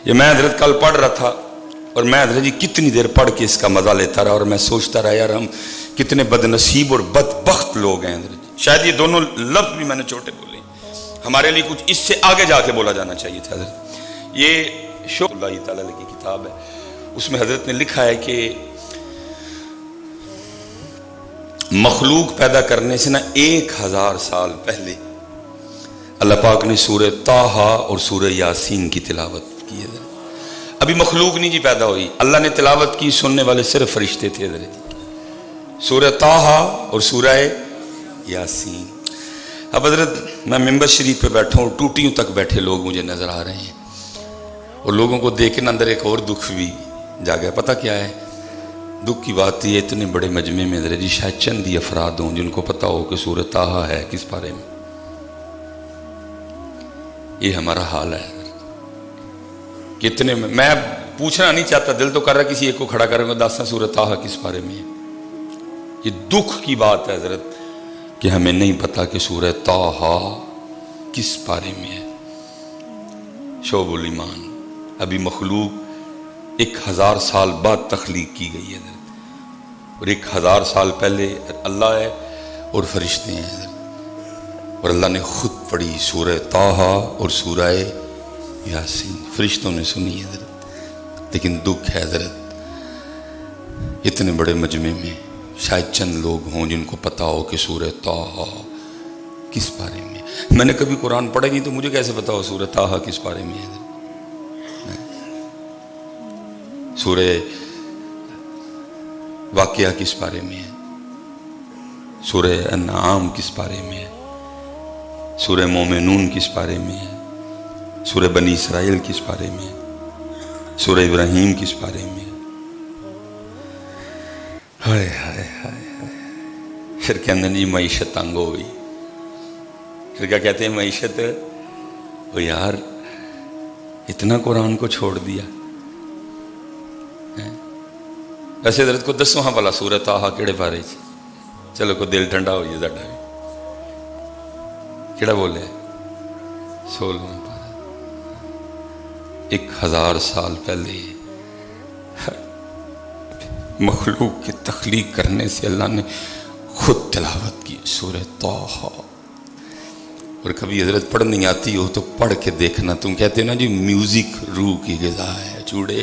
یہ میں حضرت کل پڑھ رہا تھا اور میں حضرت جی کتنی دیر پڑھ کے اس کا مزہ لیتا رہا اور میں سوچتا رہا یار ہم کتنے بد نصیب اور بدبخت لوگ ہیں حضرت جی. شاید یہ دونوں لفظ بھی میں نے چھوٹے بولے, ہمارے لیے کچھ اس سے آگے جا کے بولا جانا چاہیے تھا حضرت. یہ شوق اللہ تعالیٰ کی کتاب ہے, اس میں حضرت نے لکھا ہے کہ مخلوق پیدا کرنے سے 1000 سال پہلے اللہ پاک نے سورہ طٰہٰ اور سورہ یاسین کی تلاوت کی ہے. ابھی مخلوق نہیں جی پیدا ہوئی, اللہ نے تلاوت کی, سننے والے صرف فرشتے تھے حضرت, سورہ طٰہٰ اور سورہ یاسین. اب حضرت میں ممبر شریف پہ بیٹھا ہوں, ٹوٹیوں تک بیٹھے لوگ مجھے نظر آ رہے ہیں اور لوگوں کو دیکھنے اندر ایک اور دکھ بھی جاگا. پتہ کیا ہے دکھ کی بات؟ یہ اتنے بڑے مجمع میں حضرت جی شاید چند ہی افراد ہوں جن کو پتہ ہو کہ سورہ طٰہٰ ہے کس پارے میں. یہ ہمارا حال ہے. کتنے میں پوچھنا نہیں چاہتا, دل تو کر رہا کسی ایک کو کھڑا کروں گا داسنا سورہ طٰہٰ کس بارے میں ہے. یہ دکھ کی بات ہے حضرت کہ ہمیں نہیں پتا کہ سورہ طٰہٰ کس بارے میں ہے. شعب الایمان, ابھی مخلوق 1000 سال بعد تخلیق کی گئی ہے حضرت, اور 1000 سال پہلے اللہ ہے اور فرشتے ہیں حضرت, اور اللہ نے خود پڑھی سورہ طٰہٰ اور سورہ یاسین. فرشتوں نے سنی ہے حضرت, لیکن دکھ ہے حضرت اتنے بڑے مجمع میں شاید چند لوگ ہوں جن کو پتا ہو کہ سورہ طٰہٰ کس بارے میں. میں نے کبھی قرآن پڑھا نہیں تو مجھے کیسے پتا ہو سورہ طٰہٰ کس بارے میں ہے. سورہ واقعہ کس بارے میں ہے, سورہ انعام کس بارے میں ہے, سورہ مومنون کس بارے میں ہے, سورہ بنی اسرائیل کس بارے میں ہے, سورہ ابراہیم کس بارے میں ہے. ہائے ہائے ہائے ہائے. پھر کہتے ہیں جی معیشت تنگ ہو گئی. پھر کیا کہتے ہیں معیشت او یار اتنا قرآن کو چھوڑ دیا. ویسے حضرت کو دسو ہاں بلا سورہ طٰہٰ کیڑے بارے چلو کو دل ٹھنڈا ہو جائے ساڈا بھی. کیڑا بولے 16 پارہ. 1000 سال پہلے مخلوق کی تخلیق کرنے سے اللہ نے خود تلاوت کی سورہ طٰہٰ. اور کبھی حضرت پڑھ نہیں آتی ہو تو پڑھ کے دیکھنا. تم کہتے نا جی میوزک روح کی غذا ہے, چوڑے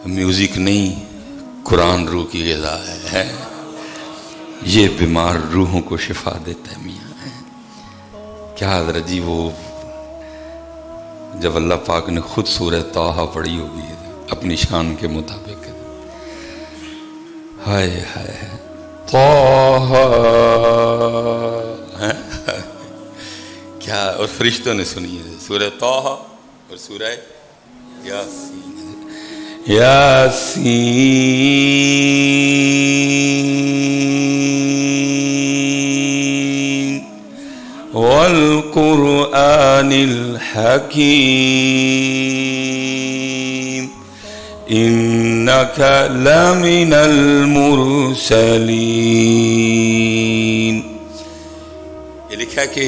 میوزک نہیں قرآن روح کی غذا ہے. یہ بیمار روحوں کو شفا دیتا ہے میاں. کیا حضرت جی وہ جب اللہ پاک نے خود سورہ طٰہٰ پڑھی ہوگی اپنی شان کے مطابق. ہائے ہائے طٰہٰ کیا, اور فرشتوں نے سنی ہے سورہ طٰہٰ اور سورہ یاسین. یاسین والقرآن الحکیم انک لمن المرسلین. یہ لکھا ہے کہ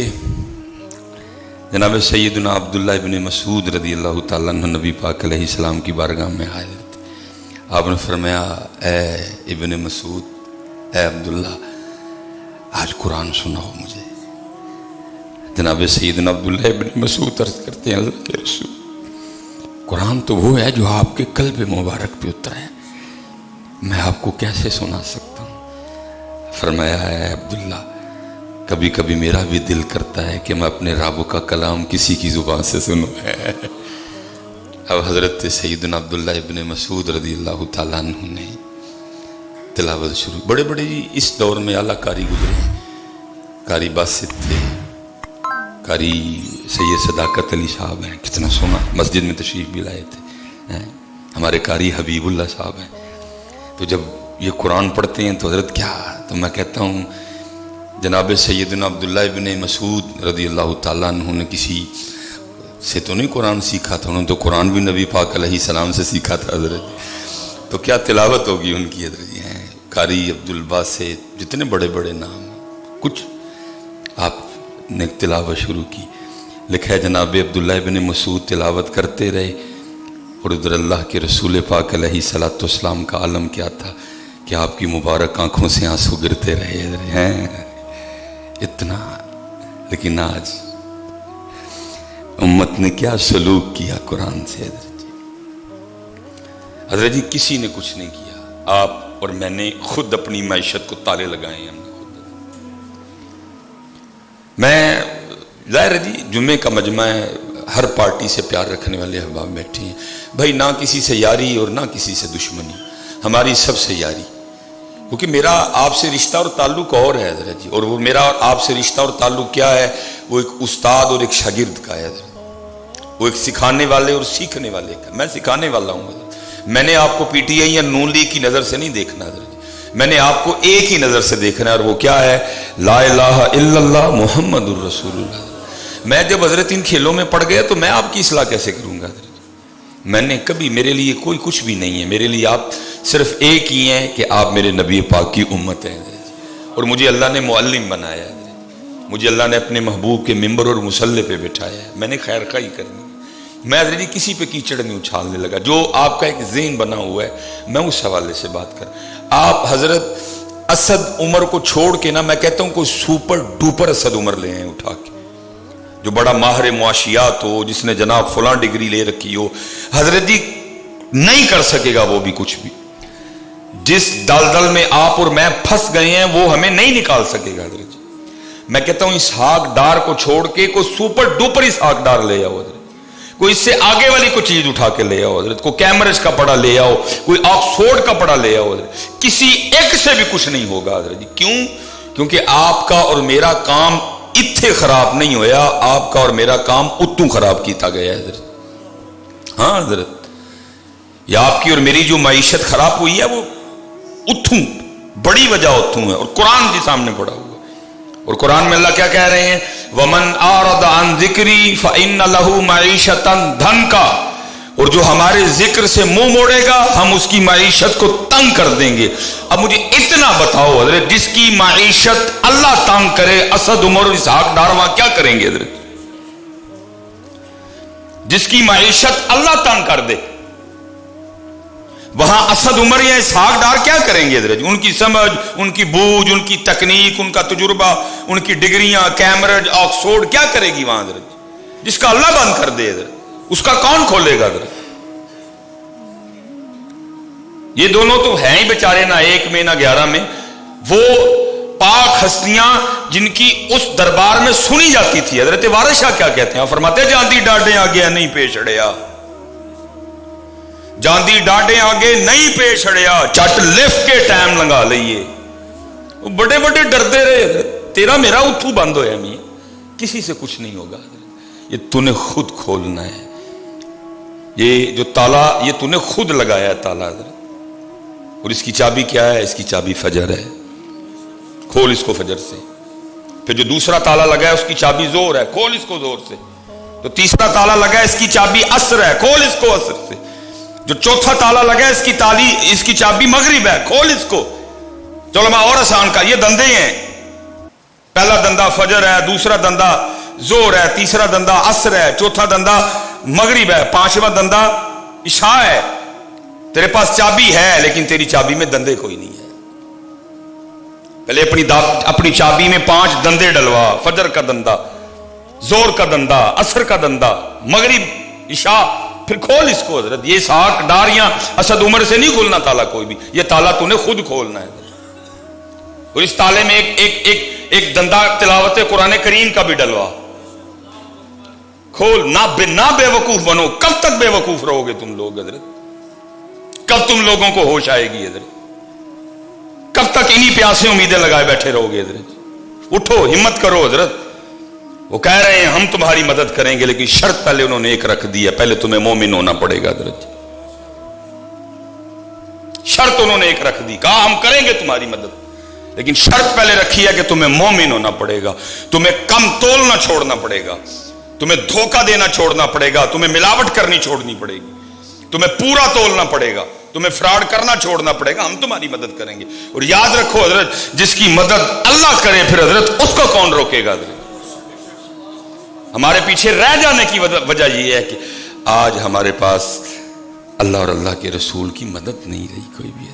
جناب سیدنا عبداللہ ابن مسعود رضی اللہ تعالیٰ عنہ نبی پاک علیہ السلام کی بارگاہ میں آئے تھے. آپ نے فرمایا اے ابن مسعود, اے عبداللہ آج قرآن سناؤ مجھے. جناب سیدنا عبداللہ ابن مسعود عرض کرتے ہیں اللہ کے رسول قرآن تو وہ ہے جو آپ کے قلب مبارک پہ اترا ہے, میں آپ کو کیسے سنا سکتا ہوں. فرمایا اے عبداللہ کبھی کبھی میرا بھی دل کرتا ہے کہ میں اپنے رب کا کلام کسی کی زبان سے سنوں. اب حضرت سیدنا عبداللہ ابن مسعود رضی اللہ تعالیٰ عنہ نے تلاوت شروع. بڑے بڑے اس دور میں اعلیٰ قاری گزرے ہیں. قاری باسط تھے, قاری سید صداقت علی صاحب ہیں, کتنا سونا مسجد میں تشریف بھی لائے تھے. ہمارے قاری حبیب اللہ صاحب ہیں. تو جب یہ قرآن پڑھتے ہیں تو حضرت کیا, تو میں کہتا ہوں جناب سیدنا عبداللہ ابن مسعود رضی اللہ تعالیٰ عنہ نے کسی سے تو نہیں قرآن سیکھا تھا, انہوں نے تو قرآن بھی نبی پاک علیہ السلام سے سیکھا تھا حضرت. تو کیا تلاوت ہوگی ان کی حضرت. قاری عبدالباسط, جتنے بڑے بڑے نام کچھ آپ نے تلاوت شروع کی. لکھا ہے جناب عبداللہ ابن مسعود تلاوت کرتے رہے اور ادھر اللہ کے رسول پاک علیہ الصلوۃ والسلام کا عالم کیا تھا کہ آپ کی مبارک آنکھوں سے آنسو گرتے رہے ہیں اتنا. لیکن آج امت نے کیا سلوک کیا قرآن سے حضرت جی. کسی نے کچھ نہیں کیا، آپ اور میں نے خود اپنی معیشت کو تالے لگائے ہیں. ہم نے خود، میں ظاہر ہے جی جمعے کا مجمع ہے، ہر پارٹی سے پیار رکھنے والے احباب بیٹھے ہیں بھائی، نہ کسی سے یاری اور نہ کسی سے دشمنی، ہماری سب سے یاری. کیونکہ میرا آپ سے رشتہ اور تعلق اور ہے حضرت جی، اور وہ میرا آپ سے رشتہ اور تعلق کیا ہے؟ وہ ایک استاد اور ایک شاگرد کا ہے حضرت. وہ ایک سکھانے والے اور سیکھنے والے کا. میں سکھانے والا ہوں حضرت. میں نے آپ کو پی ٹی آئی یا نون لیگ کی نظر سے نہیں دیکھنا حضرت جی. میں نے آپ کو ایک ہی نظر سے دیکھنا ہے، اور وہ کیا ہے؟ لا الہ الا اللہ محمد الرسول اللہ. میں جب حضرت ان کھیلوں میں پڑ گیا تو میں آپ کی اصلاح کیسے کروں گا حضرت؟ میں نے کبھی، میرے لیے کوئی کچھ بھی نہیں ہے. میرے لیے آپ صرف ایک ہی ہیں کہ آپ میرے نبی پاک کی امت ہیں حضرت. اور مجھے اللہ نے معلم بنایا ہے حضرت. مجھے اللہ نے اپنے محبوب کے ممبر اور مصلی پہ بٹھایا ہے. میں نے خیر خواہی کرنی. میں حضرت جی کسی پہ کیچڑ نہیں اچھالنے لگا. جو آپ کا ایک ذہن بنا ہوا ہے میں اس حوالے سے بات کر. آپ حضرت اسد عمر کو چھوڑ کے نا، میں کہتا ہوں کوئی سپر ڈوپر اسد عمر لے ہیں اٹھا کے، جو بڑا ماہر معاشیات ہو، جس نے جناب فلاں ڈگری لے رکھی ہو. حضرت جی نہیں کر سکے گا وہ بھی کچھ بھی. جس دلدل میں آپ اور میں پھنس گئے ہیں وہ ہمیں نہیں نکال سکے گا حضرت جی. میں کہتا ہوں اسحاق ڈار کو چھوڑ کے کوئی سپر ڈوپر اسحاق ڈار لے آؤ حضرت. کوئی اس سے آگے والی کوئی چیز اٹھا کے لے آؤ حضرت. کوئی کیمبرج کا پڑھا لے آؤ، کوئی آکسفورڈ کا پڑھا لے آؤ حضرت. کسی ایک سے بھی کچھ نہیں ہوگا حضرت جی. کیوں؟ کیونکہ آپ کا اور میرا کام اتھے خراب نہیں ہویا، آپ کا اور میرا کام اتوں خراب کیتا گیا ہے حضرت. ہاں حضرت، یہ آپ کی اور میری جو معیشت خراب ہوئی ہے وہ اتوں، بڑی وجہ اتوں ہے، اور قرآن کے سامنے پڑا ہوا. اور قرآن میں اللہ کیا کہہ رہے ہیں؟ وَمَنْ أَعْرَضَ عَنْ ذِكْرِي فَإِنَّ لَهُ مَعِيشَةً ضَنْكًا. اور جو ہمارے ذکر سے منہ موڑے گا ہم اس کی معیشت کو تنگ کر دیں گے. اب مجھے اتنا بتاؤ حضرت، جس کی معیشت اللہ تنگ کرے، اسد عمر اسحاق ڈار وہاں کیا کریں گے حضرت؟ جس کی معیشت اللہ تنگ کر دے وہاں اسد عمر یا اسحاق ڈار کیا کریں گے حضرت؟ ان کی سمجھ، ان کی بوجھ، ان کی تکنیک، ان کا تجربہ، ان کی ڈگریاں، کیمبرج، آکسفورڈ کیا کرے گی وہاں حضرت؟ جس کا اللہ بند کر دے حضرت اس کا کون کھولے گا حضرت؟ یہ دونوں تو ہیں ہی بیچارے، نہ ایک میں نہ 11 میں. وہ پاک ہستیاں جن کی اس دربار میں سنی جاتی تھی. حضرت وارث شاہ کیا کہتے ہیں؟ فرماتے ہیں جاندی ڈاڈے آگے نہیں پیش اڑیا، جاندی ڈاڈے آگے نہیں پیش اڑیا، چٹ لفٹ کے ٹائم لنگا لئیے. وہ بڑے بڑے ڈردے رہے حضرت. تیرا میرا اتھو بند ہویا میاں، کسی سے کچھ نہیں ہوگا حضرت. یہ تو نے خود کھولنا ہے. یہ جو تالا یہ تو نے خود لگایا ہے تالا حضرت. اور اس کی چابی کیا ہے؟ اس کی چابی فجر ہے. کھول اس کو فجر سے. پھر جو دوسرا تالا لگا ہے اس کی چابی زور ہے، کھول اس کو زور سے. جو تیسرا تالا لگا ہے اس کی چابی عصر ہے، کھول اس کو عصر سے. جو چوتھا تالا لگا ہے اس کی چابی مغرب ہے، کھول اس کو. چلو میں اور آسان کا، یہ دندے ہیں. پہلا دندہ فجر ہے، دوسرا دندہ زور ہے، تیسرا دندہ عصر ہے، چوتھا دندہ مغرب ہے، پانچواں دندہ عشاء ہے. تیرے پاس چابی ہے لیکن تیری چابی میں دندے کوئی نہیں ہے. پہلے اپنی چابی میں 5 دندے ڈلوا. فجر کا دندہ، زور کا دندہ، عصر کا دندہ، مغرب، عشاء. پھر کھول اس کو حضرت. یہ اسحاق ڈار یا اسد عمر سے نہیں کھولنا تالا کوئی بھی. یہ تالا تو نے خود کھولنا ہے. اور اس تالے میں ایک دندہ تلاوت قرآن کریم کا بھی ڈلوا. کھول. نہ بے وقوف بنو. کب تک بے وقوف رہو گے تم لوگ حضرت؟ کب تم لوگوں کو ہوش آئے گی حضرت؟ کب تک انہی پیاسے امیدیں لگائے بیٹھے رہو گے حضرت؟ اٹھو، ہمت کرو حضرت. وہ کہہ رہے ہیں ہم تمہاری مدد کریں گے، لیکن شرط پہلے انہوں نے ایک رکھ دی ہے، پہلے تمہیں مومن ہونا پڑے گا حضرت. شرط انہوں نے ایک رکھ دی، کہا ہم کریں گے تمہاری مدد، لیکن شرط پہلے رکھی ہے کہ تمہیں مومن ہونا پڑے گا. تمہیں کم تولنا چھوڑنا پڑے گا، تمہیں دھوکہ دینا چھوڑنا پڑے گا، تمہیں ملاوٹ کرنی چھوڑنی پڑے گی، تمہیں پورا تولنا پڑے گا، تمہیں فراڈ کرنا چھوڑنا پڑے گا. ہم تمہاری مدد کریں گے. اور یاد رکھو حضرت، جس کی مدد اللہ کرے پھر حضرت اس کو کون روکے گا حضرت؟ ہمارے پیچھے رہ جانے کی وجہ یہ ہے کہ آج ہمارے پاس اللہ اور اللہ کے رسول کی مدد نہیں رہی کوئی بھی.